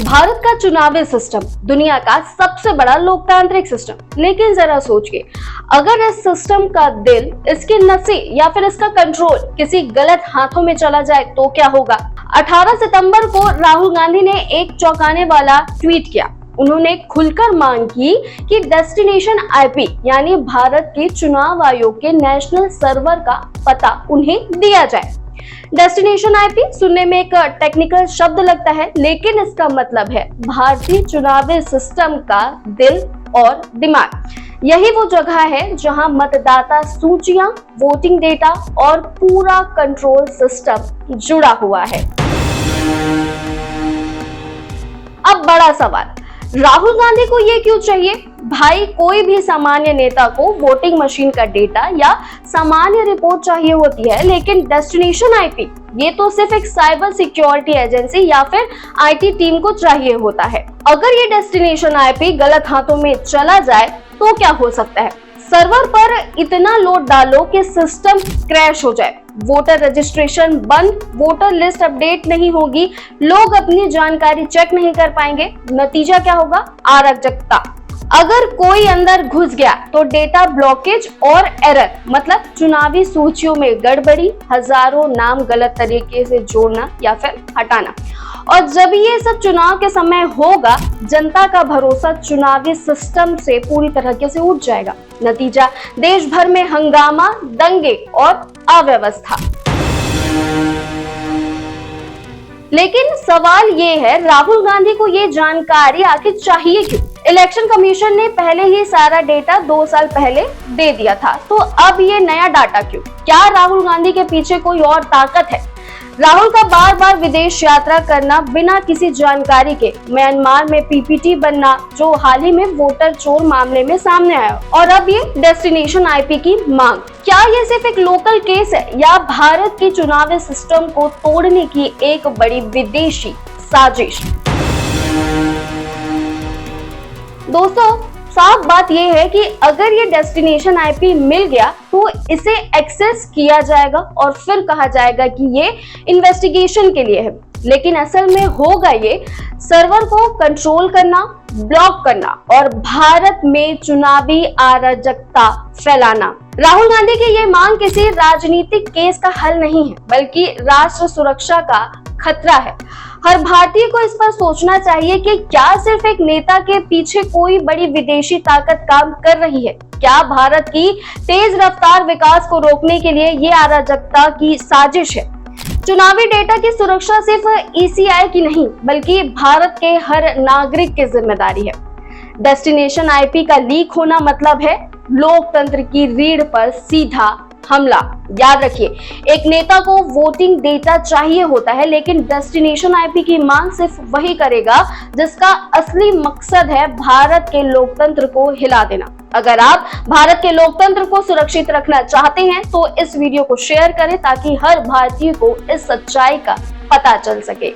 भारत का चुनावी सिस्टम दुनिया का सबसे बड़ा लोकतांत्रिक सिस्टम, लेकिन जरा सोचिए, अगर इस सिस्टम का दिल, इसकी नसें या फिर इसका कंट्रोल किसी गलत हाथों में चला जाए तो क्या होगा। 18 सितंबर को राहुल गांधी ने एक चौंकाने वाला ट्वीट किया। उन्होंने खुलकर मांग की कि डेस्टिनेशन आईपी यानी भारत के चुनाव आयोग के नेशनल सर्वर का पता उन्हें दिया जाए। डेस्टिनेशन आईपी सुनने में एक टेक्निकल शब्द लगता है, लेकिन इसका मतलब है भारतीय चुनावी सिस्टम का दिल और दिमाग। यही वो जगह है जहां मतदाता सूचियां, वोटिंग डेटा और पूरा कंट्रोल सिस्टम जुड़ा हुआ है। अब बड़ा सवाल, राहुल गांधी को ये क्यों चाहिए? भाई, कोई भी सामान्य नेता को वोटिंग मशीन का डेटा या सामान्य रिपोर्ट चाहिए होती है, लेकिन डेस्टिनेशन आईपी ये तो सिर्फ एक साइबर सिक्योरिटी एजेंसी या फिर आईटी टीम को चाहिए होता है। अगर ये डेस्टिनेशन आईपी गलत हाथों में चला जाए तो क्या हो सकता है? सर्वर पर इतना लोड डालो कि सिस्टम क्रैश हो जाए, वोटर रजिस्ट्रेशन बंद, वोटर लिस्ट अपडेट नहीं होगी, लोग अपनी जानकारी चेक नहीं कर पाएंगे। नतीजा क्या होगा? अराजकता। अगर कोई अंदर घुस गया तो डेटा ब्लॉकेज और एरर, मतलब चुनावी सूचियों में गड़बड़ी, हजारों नाम गलत तरीके से जोड़ना या फिर हटाना। और जब ये सब चुनाव के समय होगा, जनता का भरोसा चुनावी सिस्टम से पूरी तरीके से उठ जाएगा। नतीजा, देश भर में हंगामा, दंगे और अव्यवस्था। लेकिन सवाल ये है, राहुल गांधी को ये जानकारी आखिर चाहिए क्यों? इलेक्शन कमीशन ने पहले ही सारा डेटा 2 साल पहले दे दिया था, तो अब ये नया डाटा क्यों? क्या राहुल गांधी के पीछे कोई और ताकत है? राहुल का बार बार विदेश यात्रा करना, बिना किसी जानकारी के म्यांमार में पीपीटी बनना, जो हाल ही में वोटर चोर मामले में सामने आया, और अब ये डेस्टिनेशन आईपी की मांग, क्या ये सिर्फ एक लोकल केस है या भारत के चुनावी सिस्टम को तोड़ने की एक बड़ी विदेशी साजिश? दोस्तों, साफ बात यह है कि अगर ये डेस्टिनेशन आईपी मिल गया तो इसे एक्सेस किया जाएगा और फिर कहा जाएगा कि ये इन्वेस्टिगेशन के लिए है, लेकिन असल में होगा ये सर्वर को कंट्रोल करना, ब्लॉक करना और भारत में चुनावी अराजकता फैलाना। राहुल गांधी की ये मांग किसी राजनीतिक केस का हल नहीं है, बल्कि राष्ट्र सुरक्षा का खतरा है। हर भारतीय को इस पर सोचना चाहिए कि क्या सिर्फ एक नेता के पीछे कोई बड़ी विदेशी ताकत काम कर रही है? क्या भारत की तेज रफ्तार विकास को रोकने के लिए ये अराजकता की साजिश है? चुनावी डेटा की सुरक्षा सिर्फ ईसीआई की नहीं, बल्कि भारत के हर नागरिक की जिम्मेदारी है। डेस्टिनेशन आईपी का लीक होना मतलब है लोकतंत्र की रीढ़ पर सीधा हमला। याद रखिए, एक नेता को वोटिंग डेटा चाहिए होता है, लेकिन डेस्टिनेशन आईपी की मांग सिर्फ वही करेगा जिसका असली मकसद है भारत के लोकतंत्र को हिला देना। अगर आप भारत के लोकतंत्र को सुरक्षित रखना चाहते हैं तो इस वीडियो को शेयर करें ताकि हर भारतीय को इस सच्चाई का पता चल सके।